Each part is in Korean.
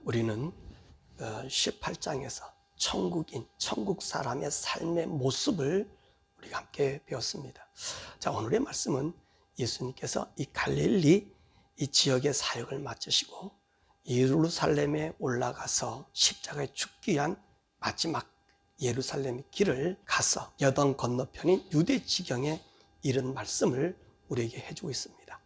우리는 18장에서 천국인, 천국 사람의 삶의 모습을 우리가 함께 배웠습니다. 자, 오늘의 말씀은 예수님께서 이 갈릴리 이 지역의 사역을 마치시고 예루살렘에 올라가서 십자가에 죽기 위한 마지막 예루살렘 길을 가서 여당 건너편인 유대 지경에 이른 말씀을 우리에게 해주고 있습니다.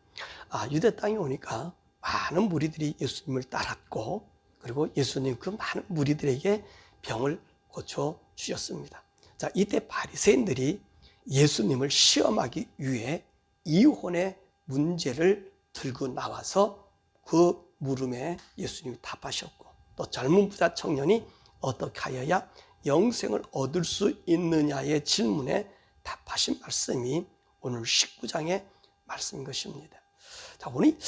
유대 땅에 오니까 많은 무리들이 예수님을 따랐고, 그리고 예수님 그 많은 무리들에게 병을 고쳐 주셨습니다. 자, 이때 바리새인들이 예수님을 시험하기 위해 이혼의 문제를 들고 나와서 그 물음에 예수님이 답하셨고, 또 젊은 부자 청년이 어떻게 하여야 영생을 얻을 수 있느냐의 질문에 답하신 말씀이 오늘 19장의 말씀인 것입니다. 자, 오늘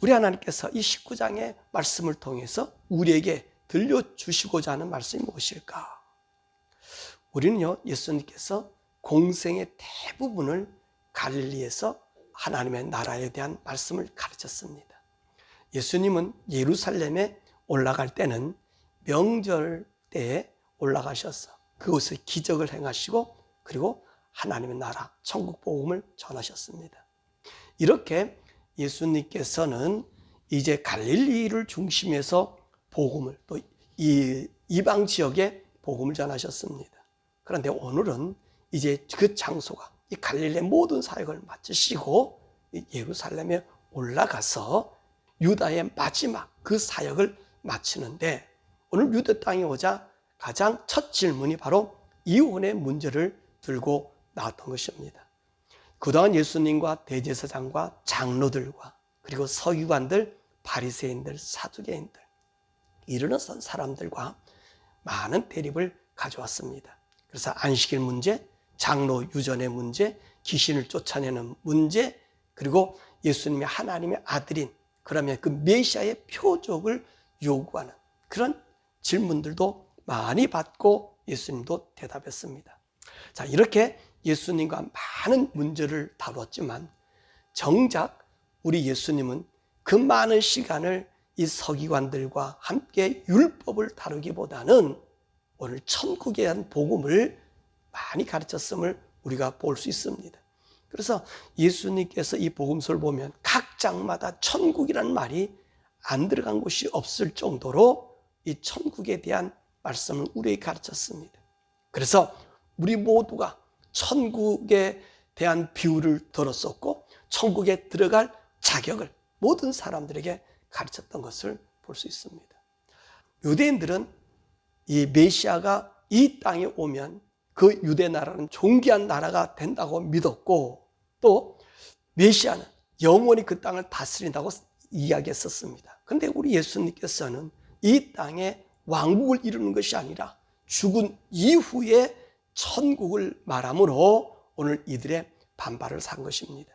우리 하나님께서 이 19장의 말씀을 통해서 우리에게 들려주시고자 하는 말씀이 무엇일까? 우리는요, 예수님께서 공생의 대부분을 갈릴리에서 하나님의 나라에 대한 말씀을 가르쳤습니다. 예수님은 예루살렘에 올라갈 때는 명절 때에 올라가셔서 그곳에 기적을 행하시고, 그리고 하나님의 나라, 천국 복음을 전하셨습니다. 이렇게 예수님께서는 이제 갈릴리를 중심해서 복음을, 또 이방 지역에 복음을 전하셨습니다. 그런데 오늘은 이제 그 장소가 이 갈릴리의 모든 사역을 마치시고 예루살렘에 올라가서 유다의 마지막 그 사역을 마치는데, 오늘 유대 땅에 오자 가장 첫 질문이 바로 이혼의 문제를 들고 나왔던 것입니다. 그동안 예수님과 대제사장과 장로들과 그리고 서기관들, 바리새인들, 사두개인들, 이르는 사람들과 많은 대립을 가져왔습니다. 그래서 안식일 문제, 장로 유전의 문제, 귀신을 쫓아내는 문제, 그리고 예수님이 하나님의 아들인, 그러면 그 메시아의 표적을 요구하는 그런 질문들도 많이 받고 예수님도 대답했습니다. 자, 이렇게 예수님과 많은 문제를 다뤘지만 정작 우리 예수님은 그 많은 시간을 이 서기관들과 함께 율법을 다루기보다는 오늘 천국에 대한 복음을 많이 가르쳤음을 우리가 볼 수 있습니다. 그래서 예수님께서 이 복음서를 보면 각 장마다 천국이라는 말이 안 들어간 곳이 없을 정도로 이 천국에 대한 말씀을 우리에게 가르쳤습니다. 그래서 우리 모두가 천국에 대한 비유를 들었었고, 천국에 들어갈 자격을 모든 사람들에게 가르쳤던 것을 볼 수 있습니다. 유대인들은 이 메시아가 이 땅에 오면 그 유대 나라는 존귀한 나라가 된다고 믿었고, 또 메시아는 영원히 그 땅을 다스린다고 이야기했었습니다. 그런데 우리 예수님께서는 이 땅에 왕국을 이루는 것이 아니라 죽은 이후에 천국을 말함으로 오늘 이들의 반발을 산 것입니다.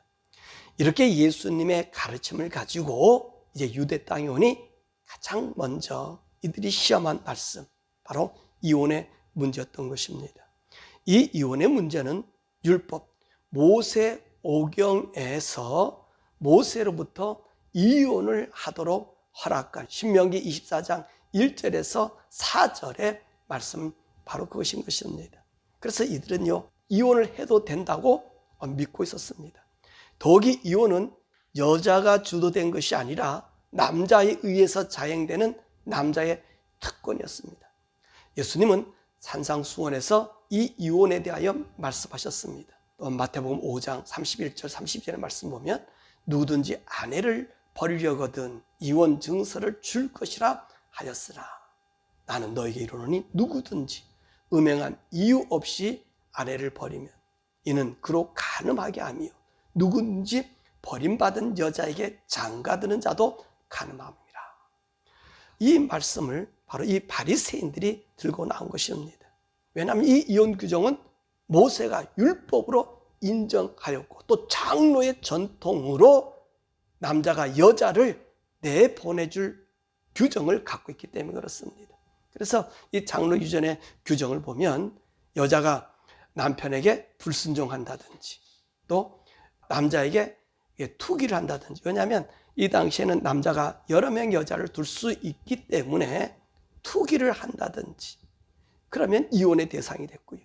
이렇게 예수님의 가르침을 가지고 이제 유대 땅에 오니 가장 먼저 이들이 시험한 말씀, 바로 이혼의 문제였던 것입니다. 이 이혼의 문제는 율법, 모세 오경에서 모세로부터 이혼을 하도록 허락한 신명기 24장 1절에서 4절의 말씀, 바로 그것인 것입니다. 그래서 이들은요, 이혼을 해도 된다고 믿고 있었습니다. 더욱이 이혼은 여자가 주도된 것이 아니라 남자에 의해서 자행되는 남자의 특권이었습니다. 예수님은 산상수훈에서 이 이혼에 대하여 말씀하셨습니다. 또 마태복음 5장 31절 32절의 말씀 보면 누구든지 아내를 버리려거든 이혼 증서를 줄 것이라 하였으나 나는 너에게 이르노니 누구든지 음행한 이유 없이 아내를 버리면 이는 그로 간음하게 하며 누구든지 버림받은 여자에게 장가드는 자도 간음함이라. 이 말씀을 바로 이 바리새인들이 들고 나온 것입니다. 왜냐하면 이 이혼 규정은 모세가 율법으로 인정하였고, 또 장로의 전통으로 남자가 여자를 내보내줄 규정을 갖고 있기 때문에 그렇습니다. 그래서 이 장로 유전의 규정을 보면 여자가 남편에게 불순종한다든지, 또 남자에게 투기를 한다든지, 왜냐하면 이 당시에는 남자가 여러 명 여자를 둘 수 있기 때문에 투기를 한다든지 그러면 이혼의 대상이 됐고요.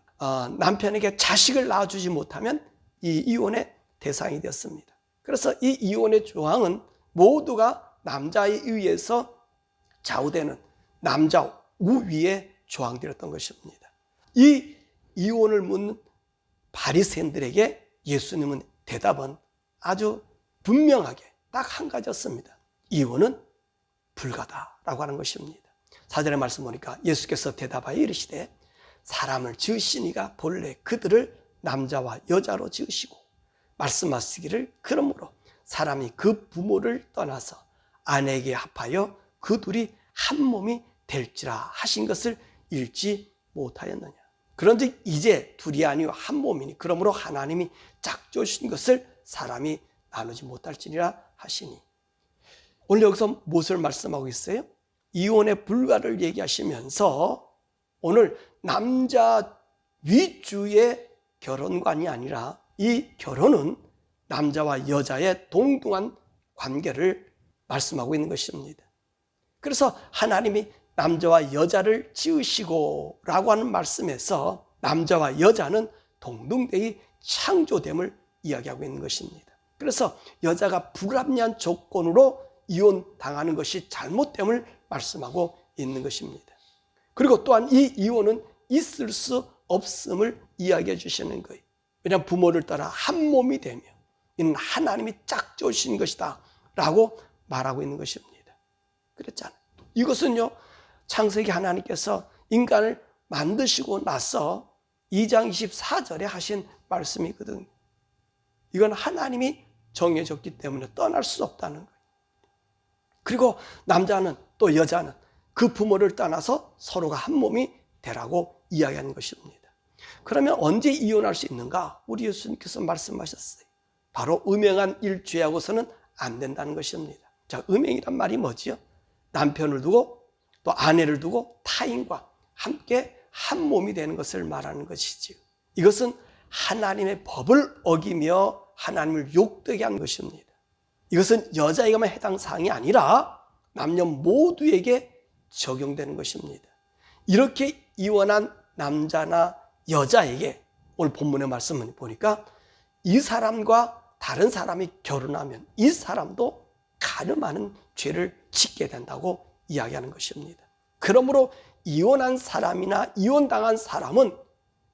남편에게 자식을 낳아주지 못하면 이 이혼의 대상이 되었습니다. 그래서 이 이혼의 조항은 모두가 남자에 의해서 좌우되는 남자 우위의 조항들이었던 것입니다. 이 이혼을 묻는 바리새인들에게 예수님은 대답은 아주 분명하게 딱 한 가지였습니다. 이혼은 불가다라고 하는 것입니다. 4절의 말씀 보니까 예수께서 대답하여 이르시되 사람을 지으시니가 본래 그들을 남자와 여자로 지으시고 말씀하시기를 그러므로 사람이 그 부모를 떠나서 아내에게 합하여 그 둘이 한 몸이 될지라 하신 것을 읽지 못하였느냐. 그런즉 이제 둘이 아니요 한 몸이니 그러므로 하나님이 짝지으신 것을 사람이 나누지 못할지니라 하시니. 오늘 여기서 무엇을 말씀하고 있어요? 이혼의 불가를 얘기하시면서 오늘 남자 위주의 결혼관이 아니라 이 결혼은 남자와 여자의 동등한 관계를 말씀하고 있는 것입니다. 그래서 하나님이 남자와 여자를 지으시고 라고 하는 말씀에서 남자와 여자는 동등되이 창조됨을 이야기하고 있는 것입니다. 그래서 여자가 불합리한 조건으로 이혼당하는 것이 잘못됨을 말씀하고 있는 것입니다. 그리고 또한 이 이혼은 있을 수 없음을 이야기해 주시는 거예요. 왜냐하면 부모를 따라 한 몸이 되며 이는 하나님이 짝지으신 것이다 라고 말하고 있는 것입니다. 그랬잖아요. 이것은요 창세기 하나님께서 인간을 만드시고 나서 2장 24절에 하신 말씀이거든요. 이건 하나님이 정해졌기 때문에 떠날 수 없다는 거예요. 그리고 남자는 또 여자는 그 부모를 떠나서 서로가 한 몸이 되라고 이야기하는 것입니다. 그러면 언제 이혼할 수 있는가? 우리 예수님께서 말씀하셨어요. 바로 음행한 일 죄하고서는 안 된다는 것입니다. 자, 음행이란 말이 뭐지요? 남편을 두고 또 아내를 두고 타인과 함께 한 몸이 되는 것을 말하는 것이지요. 이것은 하나님의 법을 어기며 하나님을 욕되게 한 것입니다. 이것은 여자에게만 해당 사항이 아니라 남녀 모두에게 적용되는 것입니다. 이렇게 이혼한 남자나 여자에게 오늘 본문의 말씀을 보니까 이 사람과 다른 사람이 결혼하면 이 사람도 가늠하는 죄를 짓게 된다고 이야기하는 것입니다. 그러므로 이혼한 사람이나 이혼당한 사람은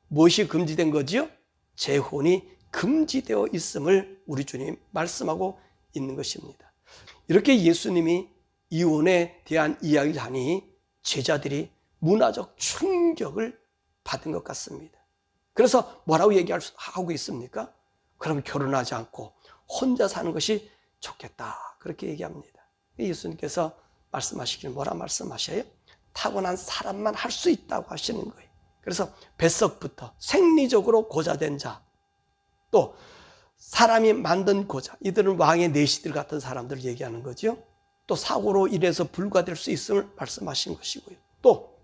무엇이 금지된 거지요? 재혼이 금지되어 있음을 우리 주님 말씀하고 있는 것입니다. 이렇게 예수님이 이혼에 대한 이야기를 하니 제자들이 문화적 충격을 받은 것 같습니다. 그래서 뭐라고 얘기하고 있습니까? 그럼 결혼하지 않고 혼자 사는 것이 좋겠다 그렇게 얘기합니다. 예수님께서 말씀하시길 뭐라 말씀하셔요? 타고난 사람만 할 수 있다고 하시는 거예요. 그래서 뱃속부터 생리적으로 고자된 자, 또 사람이 만든 고자, 이들은 왕의 내시들 같은 사람들을 얘기하는 거죠. 또 사고로 인해서 불가될 수 있음을 말씀하신 것이고요. 또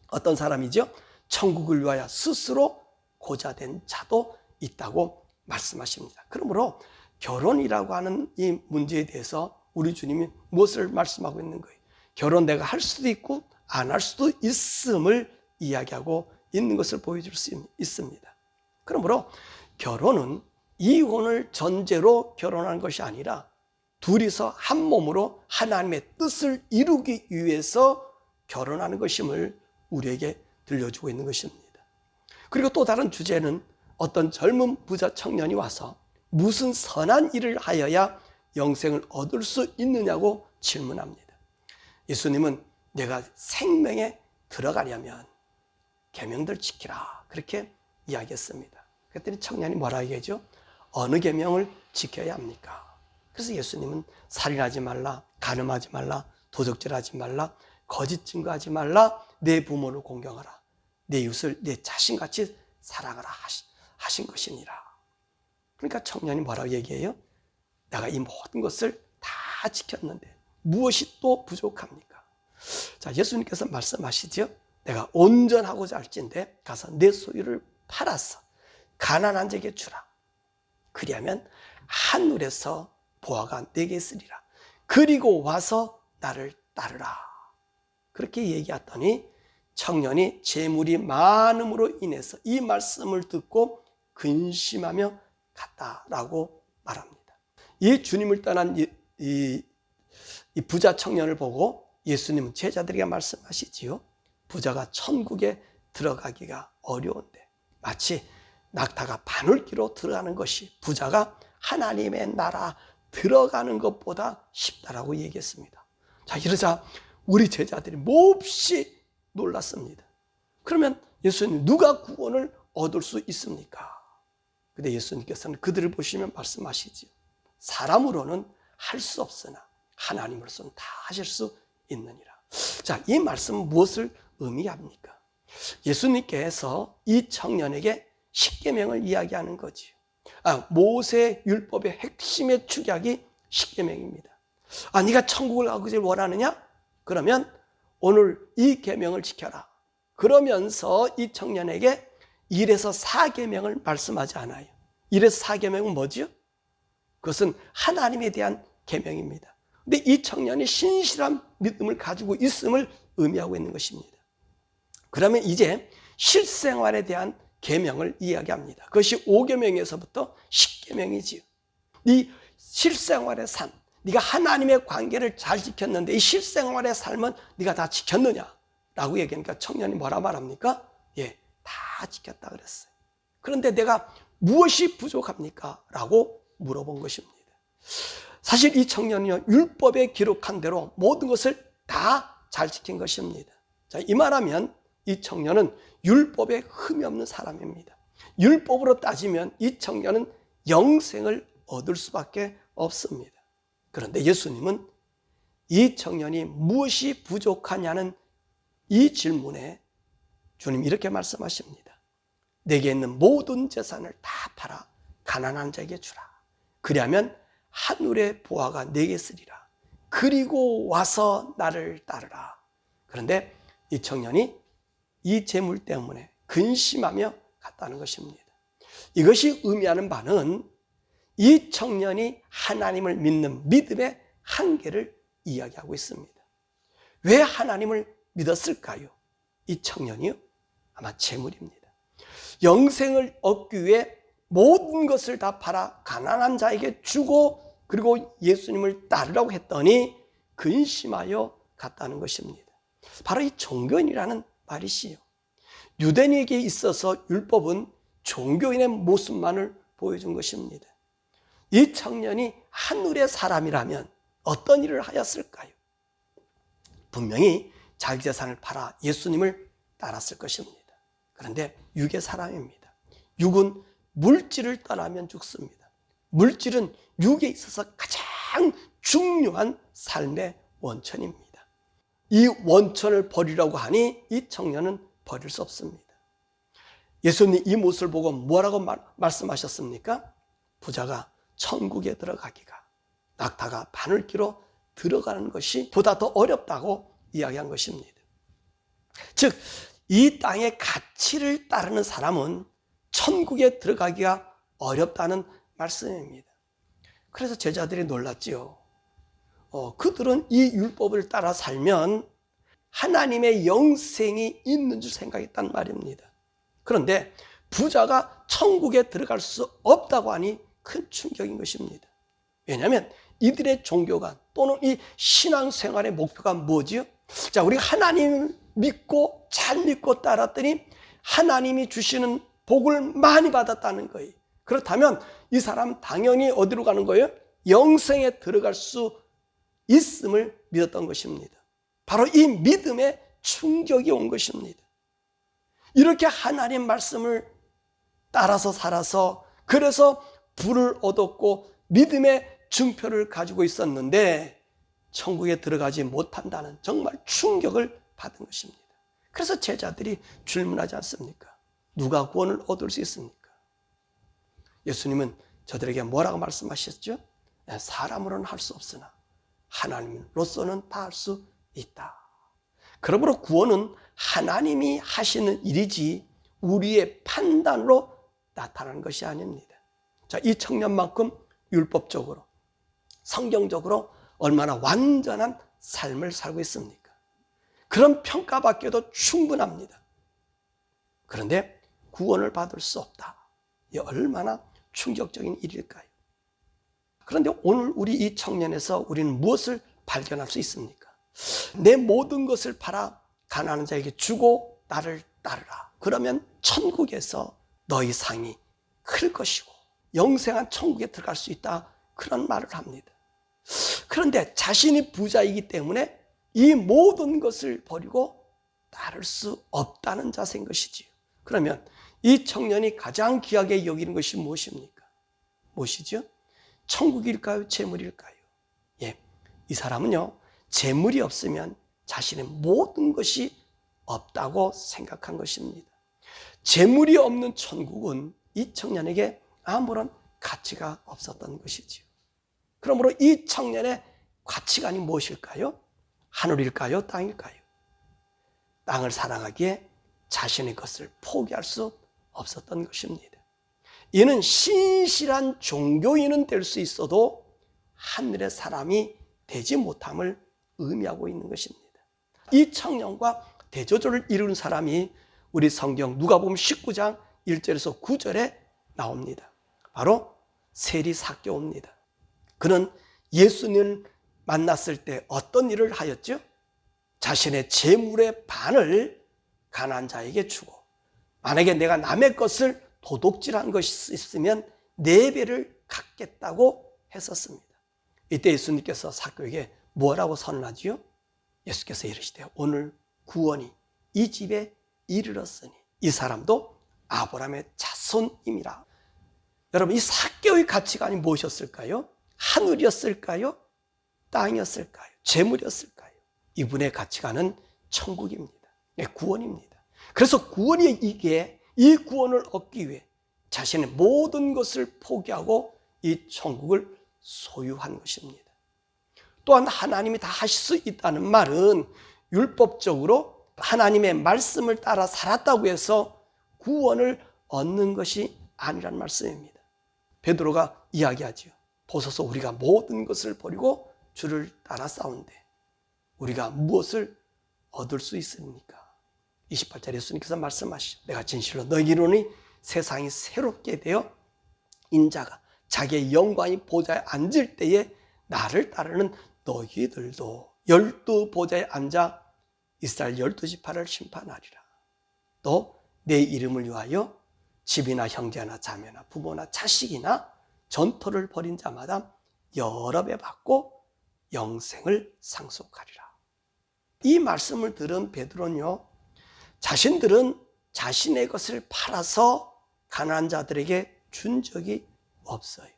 어떤 사람이죠? 천국을 위하여 스스로 고자된 자도 있다고 말씀하십니다. 그러므로 결혼이라고 하는 이 문제에 대해서 우리 주님이 무엇을 말씀하고 있는 거예요? 결혼 내가 할 수도 있고 안 할 수도 있음을 이야기하고 있는 것을 보여줄 수 있습니다. 그러므로 결혼은 이혼을 전제로 결혼하는 것이 아니라 둘이서 한 몸으로 하나님의 뜻을 이루기 위해서 결혼하는 것임을 우리에게 들려주고 있는 것입니다. 그리고 또 다른 주제는 어떤 젊은 부자 청년이 와서 무슨 선한 일을 하여야 영생을 얻을 수 있느냐고 질문합니다. 예수님은 내가 생명에 들어가려면 계명들 지키라 그렇게 이야기했습니다. 그랬더니 청년이 뭐라 얘기하죠? 어느 계명을 지켜야 합니까? 그래서 예수님은 살인하지 말라, 간음하지 말라, 도적질하지 말라, 거짓 증거하지 말라, 내 부모를 공경하라, 내 이웃을 내 자신같이 사랑하라 하신 것이니라. 그러니까 청년이 뭐라고 얘기해요? 내가 이 모든 것을 다 지켰는데 무엇이 또 부족합니까? 자, 예수님께서 말씀하시죠. 내가 온전하고자 할진대 가서 내 소유를 팔아서 가난한 자에게 주라. 그리하면 하늘에서 보화가 내게 있으리라. 그리고 와서 나를 따르라. 그렇게 얘기했더니 청년이 재물이 많음으로 인해서 이 말씀을 듣고 근심하며 갔다라고 말합니다. 이 주님을 떠난 이 부자 청년을 보고 예수님은 제자들에게 말씀하시지요. 부자가 천국에 들어가기가 어려운데 마치 낙타가 바늘기로 들어가는 것이 부자가 하나님의 나라 들어가는 것보다 쉽다라고 얘기했습니다. 자, 이러자 우리 제자들이 몹시 놀랐습니다. 그러면 예수님, 누가 구원을 얻을 수 있습니까? 근데 예수님께서는 그들을 보시면 말씀하시지요. 사람으로는 할 수 없으나 하나님으로서는 다 하실 수 있느니라. 자, 이 말씀은 무엇을 의미합니까? 예수님께서 이 청년에게 십계명을 이야기하는 거지요. 모세 율법의 핵심의 축약이 십계명입니다. 네가 천국을 가기를 원하느냐? 그러면 오늘 이 계명을 지켜라. 그러면서 이 청년에게 1에서 4계명을 말씀하지 않아요. 1에서 4계명은 뭐죠? 그것은 하나님에 대한 계명입니다. 근데 이 청년이 신실한 믿음을 가지고 있음을 의미하고 있는 것입니다. 그러면 이제 실생활에 대한 계명을 이야기합니다. 그것이 5계명에서부터 10계명이지요. 네 실생활의 삶, 네가 하나님의 관계를 잘 지켰는데 이 실생활의 삶은 네가 다 지켰느냐? 라고 얘기하니까 청년이 뭐라 말합니까? 예, 다 지켰다 그랬어요. 그런데 내가 무엇이 부족합니까? 라고 물어본 것입니다. 사실 이 청년이요, 율법에 기록한 대로 모든 것을 다 잘 지킨 것입니다. 자, 이 말하면 이 청년은 율법에 흠이 없는 사람입니다. 율법으로 따지면 이 청년은 영생을 얻을 수밖에 없습니다. 그런데 예수님은 이 청년이 무엇이 부족하냐는 이 질문에 주님 이렇게 말씀하십니다. 내게 있는 모든 재산을 다 팔아 가난한 자에게 주라. 그리하면 하늘의 보화가 내게 있으리라. 그리고 와서 나를 따르라. 그런데 이 청년이 이 재물 때문에 근심하며 갔다는 것입니다. 이것이 의미하는 바는 이 청년이 하나님을 믿는 믿음의 한계를 이야기하고 있습니다. 왜 하나님을 믿었을까요? 이 청년이요? 아마 재물입니다. 영생을 얻기 위해 모든 것을 다 팔아 가난한 자에게 주고 그리고 예수님을 따르라고 했더니 근심하여 갔다는 것입니다. 바로 이 종교인이라는 말이시요. 유대인에게 있어서 율법은 종교인의 모습만을 보여준 것입니다. 이 청년이 하늘의 사람이라면 어떤 일을 하였을까요? 분명히 자기 재산을 팔아 예수님을 따랐을 것입니다. 그런데 육의 사람입니다. 육은 물질을 떠나면 죽습니다. 물질은 육에 있어서 가장 중요한 삶의 원천입니다. 이 원천을 버리려고 하니 이 청년은 버릴 수 없습니다. 예수님 이 모습을 보고 뭐라고 말씀하셨습니까? 부자가 천국에 들어가기가 낙타가 바늘기로 들어가는 것이 보다 더 어렵다고 이야기한 것입니다. 즉, 이 땅의 가치를 따르는 사람은 천국에 들어가기가 어렵다는 말씀입니다. 그래서 제자들이 놀랐지요. 그들은 이 율법을 따라 살면 하나님의 영생이 있는 줄 생각했단 말입니다. 그런데 부자가 천국에 들어갈 수 없다고 하니 큰 충격인 것입니다. 왜냐하면 이들의 종교관 또는 이 신앙생활의 목표가 뭐지요? 자, 우리가 하나님을 믿고 잘 믿고 따랐더니 하나님이 주시는 복을 많이 받았다는 거예요. 그렇다면 이 사람 당연히 어디로 가는 거예요? 영생에 들어갈 수 있음을 믿었던 것입니다. 바로 이 믿음에 충격이 온 것입니다. 이렇게 하나님 말씀을 따라서 살아서 그래서 부를 얻었고 믿음의 증표를 가지고 있었는데 천국에 들어가지 못한다는 정말 충격을 받은 것입니다. 그래서 제자들이 질문하지 않습니까? 누가 구원을 얻을 수 있습니까? 예수님은 저들에게 뭐라고 말씀하셨죠? 사람으로는 할 수 없으나 하나님으로서는 다 할 수 있다. 그러므로 구원은 하나님이 하시는 일이지 우리의 판단으로 나타나는 것이 아닙니다. 자, 이 청년만큼 율법적으로 성경적으로 얼마나 완전한 삶을 살고 있습니까? 그런 평가받기도 충분합니다. 그런데 구원을 받을 수 없다. 이 얼마나 충격적인 일일까요? 그런데 오늘 우리 이 청년에서 우리는 무엇을 발견할 수 있습니까? 내 모든 것을 팔아 가난한 자에게 주고 나를 따르라. 그러면 천국에서 너희 상이 클 것이고 영생한 천국에 들어갈 수 있다. 그런 말을 합니다. 그런데 자신이 부자이기 때문에 이 모든 것을 버리고 따를 수 없다는 자세인 것이지요. 그러면 이 청년이 가장 귀하게 여기는 것이 무엇입니까? 무엇이죠? 천국일까요? 재물일까요? 예, 이 사람은요, 재물이 없으면 자신의 모든 것이 없다고 생각한 것입니다. 재물이 없는 천국은 이 청년에게 아무런 가치가 없었던 것이지요. 그러므로 이 청년의 가치관이 무엇일까요? 하늘일까요? 땅일까요? 땅을 사랑하기에 자신의 것을 포기할 수 없었던 것입니다. 이는 신실한 종교인은 될 수 있어도 하늘의 사람이 되지 못함을 의미하고 있는 것입니다. 이 청년과 대조조를 이루는 사람이 우리 성경 누가복음 19장 1절에서 9절에 나옵니다. 바로 세리삭개오입니다. 그는 예수님을 만났을 때 어떤 일을 하였죠? 자신의 재물의 반을 가난한 자에게 주고, 만약에 내가 남의 것을 도둑질한 것이 있으면 4배를 갚겠다고 했었습니다. 이때 예수님께서 삭개오에게 뭐라고 선언하지요? 예수께서 이르시되 오늘 구원이 이 집에 이르렀으니 이 사람도 아브라함의 자손임이라. 여러분, 이 삭개오의 가치관이 무엇이었을까요? 하늘이었을까요? 땅이었을까요? 재물이었을까요? 이분의 가치관은 천국입니다. 구원입니다. 그래서 구원이 이게 이 구원을 얻기 위해 자신의 모든 것을 포기하고 이 천국을 소유한 것입니다. 또한 하나님이 다 하실 수 있다는 말은 율법적으로 하나님의 말씀을 따라 살았다고 해서 구원을 얻는 것이 아니란 말씀입니다. 베드로가 이야기하지요. 보소서 우리가 모든 것을 버리고 주를 따라 싸운데 우리가 무엇을 얻을 수 있습니까? 28절에 예수님께서 말씀하시죠. 내가 진실로 너희에게 이르노니 세상이 새롭게 되어 인자가 자기의 영광이 보좌에 앉을 때에 나를 따르는 너희들도 12 보좌에 앉아 이스라엘 12지파를 심판하리라. 또 내 이름을 위하여 집이나 형제나 자매나 부모나 자식이나 전토를 벌인 자마다 여러 배 받고 영생을 상속하리라. 이 말씀을 들은 베드로는요, 자신들은 자신의 것을 팔아서 가난한 자들에게 준 적이 없어요.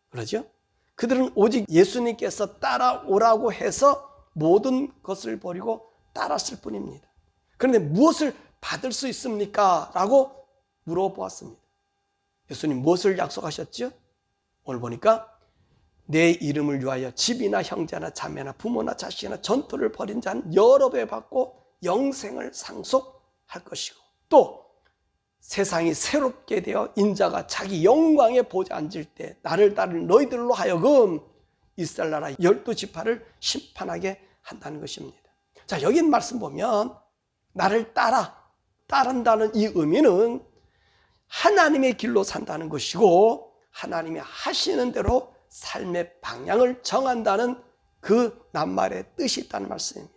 그러죠? 그들은 오직 예수님께서 따라오라고 해서 모든 것을 버리고 따랐을 뿐입니다. 그런데 무엇을 받을 수 있습니까? 라고 물어보았습니다. 예수님 무엇을 약속하셨죠? 오늘 보니까 내 이름을 위하여 집이나 형제나 자매나 부모나 자식이나 전토를 벌인 자는 여러 배 받고 영생을 상속할 것이고, 또 세상이 새롭게 되어 인자가 자기 영광의 보좌에 앉을 때 나를 따르는 너희들로 하여금 이스라엘 나라 12지파를 심판하게 한다는 것입니다. 자, 여기 말씀 보면 나를 따른다는 이 의미는 하나님의 길로 산다는 것이고 하나님이 하시는 대로 삶의 방향을 정한다는 그 낱말의 뜻이 있다는 말씀입니다.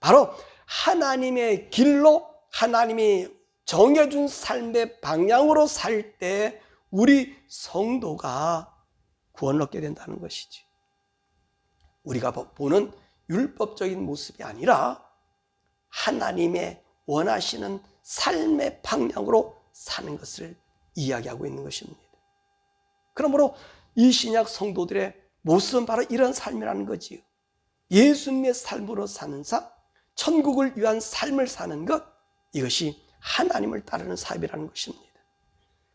바로 하나님의 길로 하나님이 정해준 삶의 방향으로 살 때 우리 성도가 구원을 얻게 된다는 것이지. 우리가 보는 율법적인 모습이 아니라 하나님의 원하시는 삶의 방향으로 사는 것을 이야기하고 있는 것입니다. 그러므로 이 신약 성도들의 모습은 바로 이런 삶이라는 거지요. 예수님의 삶으로 사는 삶, 천국을 위한 삶을 사는 것, 이것이 하나님을 따르는 삶이라는 것입니다.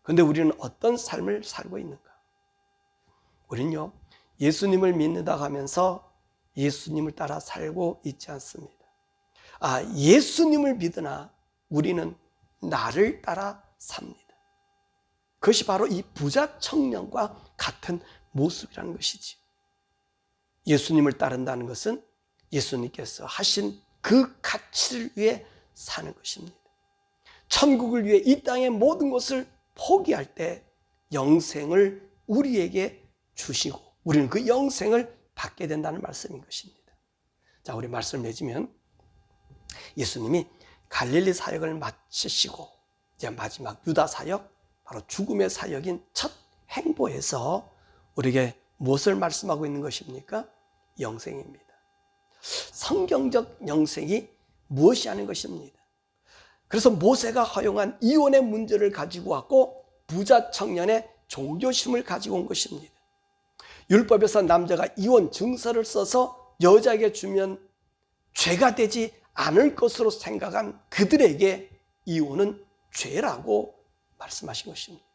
그런데 우리는 어떤 삶을 살고 있는가? 우리는요, 예수님을 믿는다 하면서 예수님을 따라 살고 있지 않습니다. 예수님을 믿으나 우리는 나를 따라 삽니다. 그것이 바로 이 부자 청년과 같은 모습이라는 것이지. 예수님을 따른다는 것은 예수님께서 하신 그 가치를 위해 사는 것입니다. 천국을 위해 이 땅의 모든 것을 포기할 때 영생을 우리에게 주시고 우리는 그 영생을 받게 된다는 말씀인 것입니다. 자, 우리 말씀을 맺으면 예수님이 갈릴리 사역을 마치시고 이제 마지막 유다 사역, 바로 죽음의 사역인 첫 행보에서 우리에게 무엇을 말씀하고 있는 것입니까? 영생입니다. 성경적 영생이 무엇이 하는 것입니다. 그래서 모세가 허용한 이혼의 문제를 가지고 왔고 부자 청년의 종교심을 가지고 온 것입니다. 율법에서 남자가 이혼 증서를 써서 여자에게 주면 죄가 되지 않을 것으로 생각한 그들에게 이혼은 죄라고 말씀하신 것입니다.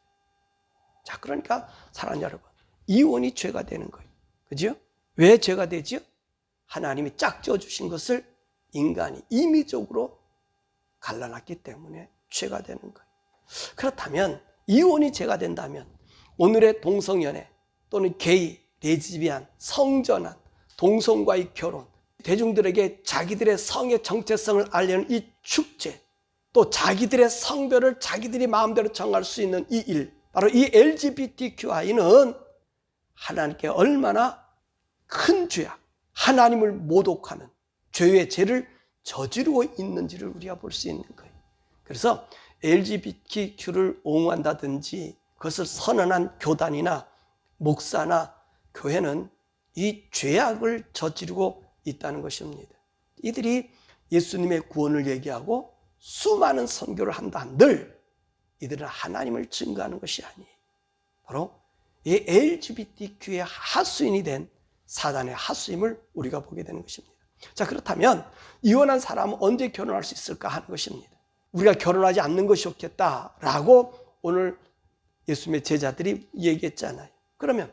자, 그러니까 사랑하는 여러분, 이혼이 죄가 되는 거예요. 그죠? 왜 죄가 되죠? 하나님이 짝지어 주신 것을 인간이 임의적으로 갈라놨기 때문에 죄가 되는 거예요. 그렇다면 이혼이 죄가 된다면 오늘의 동성연애 또는 게이, 레즈비안, 성전환, 동성과의 결혼, 대중들에게 자기들의 성의 정체성을 알리는 이 축제, 또 자기들의 성별을 자기들이 마음대로 정할 수 있는 이 일, 바로 이 LGBTQI는 하나님께 얼마나 큰 죄악, 하나님을 모독하는 죄의 죄를 저지르고 있는지를 우리가 볼 수 있는 거예요. 그래서 LGBTQ를 옹호한다든지 그것을 선언한 교단이나 목사나 교회는 이 죄악을 저지르고 있다는 것입니다. 이들이 예수님의 구원을 얘기하고 수많은 선교를 한다 한들 이들은 하나님을 증거하는 것이 아니에요. 바로 이 LGBTQ의 하수인이 된 사단의 하수임을 우리가 보게 되는 것입니다. 자, 그렇다면 이혼한 사람은 언제 결혼할 수 있을까 하는 것입니다. 우리가 결혼하지 않는 것이 좋겠다라고 오늘 예수님의 제자들이 얘기했잖아요. 그러면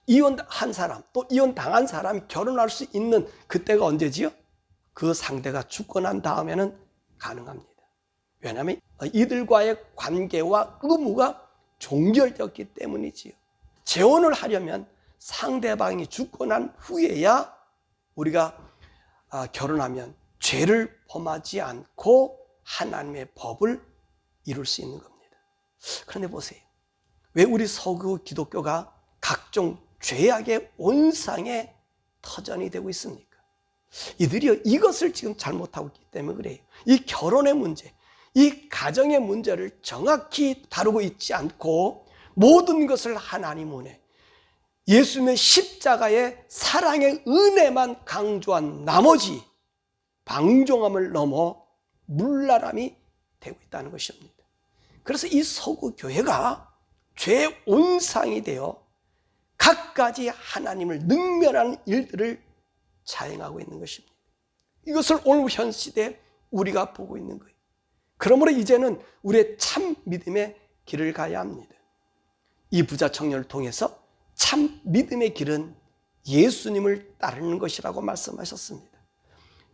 이혼한 사람, 또 이혼당한 사람이 결혼할 수 있는 그때가 언제지요? 그 상대가 죽고 난 다음에는 가능합니다. 왜냐하면 이들과의 관계와 의무가 종결되었기 때문이지요. 재혼을 하려면 상대방이 죽고 난 후에야 우리가 결혼하면 죄를 범하지 않고 하나님의 법을 이룰 수 있는 겁니다. 그런데 보세요. 왜 우리 서구 기독교가 각종 죄악의 온상의 터전이 되고 있습니까? 이들이 이것을 지금 잘못하고 있기 때문에 그래요. 이 결혼의 문제, 이 가정의 문제를 정확히 다루고 있지 않고 모든 것을 하나님 은혜, 예수님의 십자가의 사랑의 은혜만 강조한 나머지 방종함을 넘어 물나람이 되고 있다는 것입니다. 그래서 이 서구 교회가 죄의 온상이 되어 갖가지 하나님을 능멸하는 일들을 자행하고 있는 것입니다. 이것을 오늘 현 시대에 우리가 보고 있는 거예요. 그러므로 이제는 우리의 참 믿음의 길을 가야 합니다. 이 부자 청년을 통해서 참 믿음의 길은 예수님을 따르는 것이라고 말씀하셨습니다.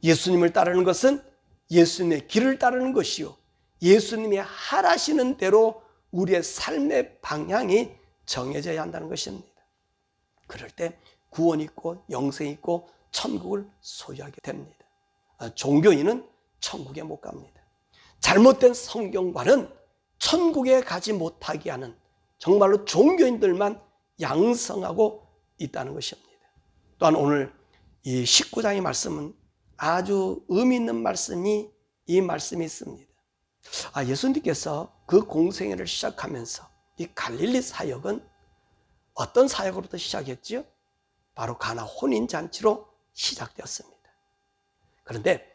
예수님을 따르는 것은 예수님의 길을 따르는 것이요, 예수님이 하라시는 대로 우리의 삶의 방향이 정해져야 한다는 것입니다. 그럴 때 구원이 있고 영생이 있고 천국을 소유하게 됩니다. 종교인은 천국에 못 갑니다. 잘못된 성경과는 천국에 가지 못하게 하는 정말로 종교인들만 양성하고 있다는 것입니다. 또한 오늘 이 19장의 말씀은 아주 의미 있는 말씀이 이 말씀이 있습니다. 예수님께서 그 공생애를 시작하면서 이 갈릴리 사역은 어떤 사역으로부터 시작했지요? 바로 가나 혼인잔치로 시작되었습니다. 그런데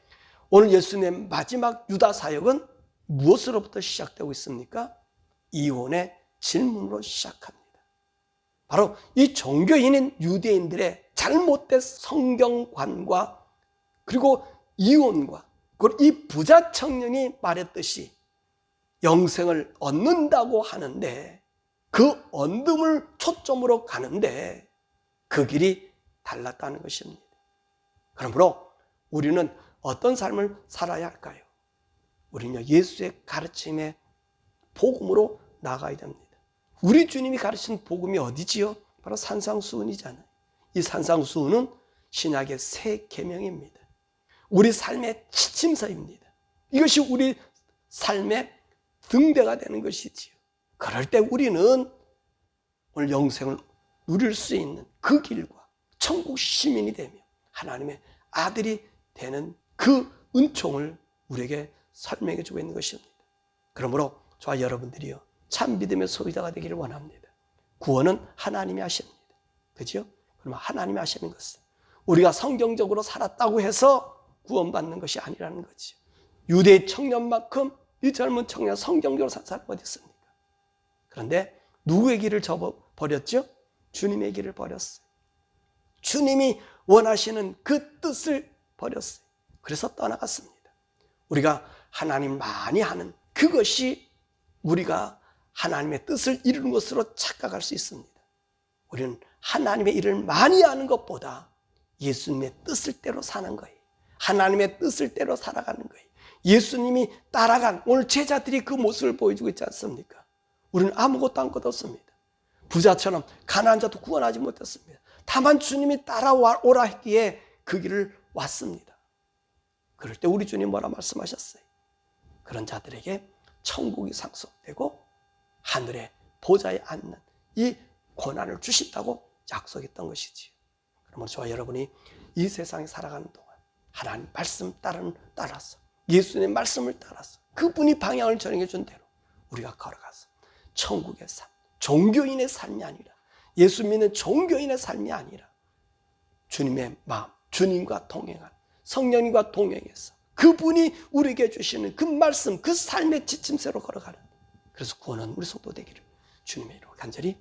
오늘 예수님의 마지막 유다 사역은 무엇으로부터 시작되고 있습니까? 이혼의 질문으로 시작합니다. 바로 이 종교인인 유대인들의 잘못된 성경관과 그리고 이혼과 그리고 이 부자 청년이 말했듯이 영생을 얻는다고 하는데 그 얻음을 초점으로 가는데 그 길이 달랐다는 것입니다. 그러므로 우리는 어떤 삶을 살아야 할까요? 우리는 예수의 가르침의 복음으로 나가야 됩니다. 우리 주님이 가르친 복음이 어디지요? 바로 산상수훈이잖아요. 이 산상수훈은 신약의 새 계명입니다. 우리 삶의 지침서입니다. 이것이 우리 삶의 등대가 되는 것이지요. 그럴 때 우리는 오늘 영생을 누릴 수 있는 그 길과 천국 시민이 되며 하나님의 아들이 되는 그 은총을 우리에게 설명해 주고 있는 것입니다. 그러므로 저와 여러분들이요, 참 믿음의 소유자가 되기를 원합니다. 구원은 하나님이 하십니다. 그죠? 그러면 하나님이 하시는 것은 우리가 성경적으로 살았다고 해서 구원받는 것이 아니라는 거죠. 유대 청년만큼 이 젊은 청년 성경적으로 산 사람 어디 있습니까? 그런데 누구의 길을 버렸죠? 주님의 길을 버렸어요. 주님이 원하시는 그 뜻을 버렸어요. 그래서 떠나갔습니다. 우리가 하나님 많이 하는 그것이 우리가 하나님의 뜻을 이루는 것으로 착각할 수 있습니다. 우리는 하나님의 일을 많이 하는 것보다 예수님의 뜻을 대로 사는 거예요. 하나님의 뜻을 대로 살아가는 거예요. 예수님이 따라간 오늘 제자들이 그 모습을 보여주고 있지 않습니까? 우리는 아무것도 한 것 없습니다. 부자처럼 가난한 자도 구원하지 못했습니다. 다만 주님이 따라오라 했기에 그 길을 왔습니다. 그럴 때 우리 주님 뭐라 말씀하셨어요? 그런 자들에게 천국이 상속되고 하늘의 보좌에 앉는 이 권한을 주신다고 약속했던 것이지요. 그러면 저와 여러분이 이 세상에 살아가는 동안 하나님 말씀 따라서 예수님의 말씀을 따라서 그분이 방향을 정해 준 대로 우리가 걸어가서 천국의 삶, 종교인의 삶이 아니라 예수 믿는 종교인의 삶이 아니라 주님의 마음, 주님과 동행한 성령님과 동행해서 그분이 우리에게 주시는 그 말씀, 그 삶의 지침새로 걸어가는, 그래서 구원은 우리 속도 되기를 주님의 이름으로 간절히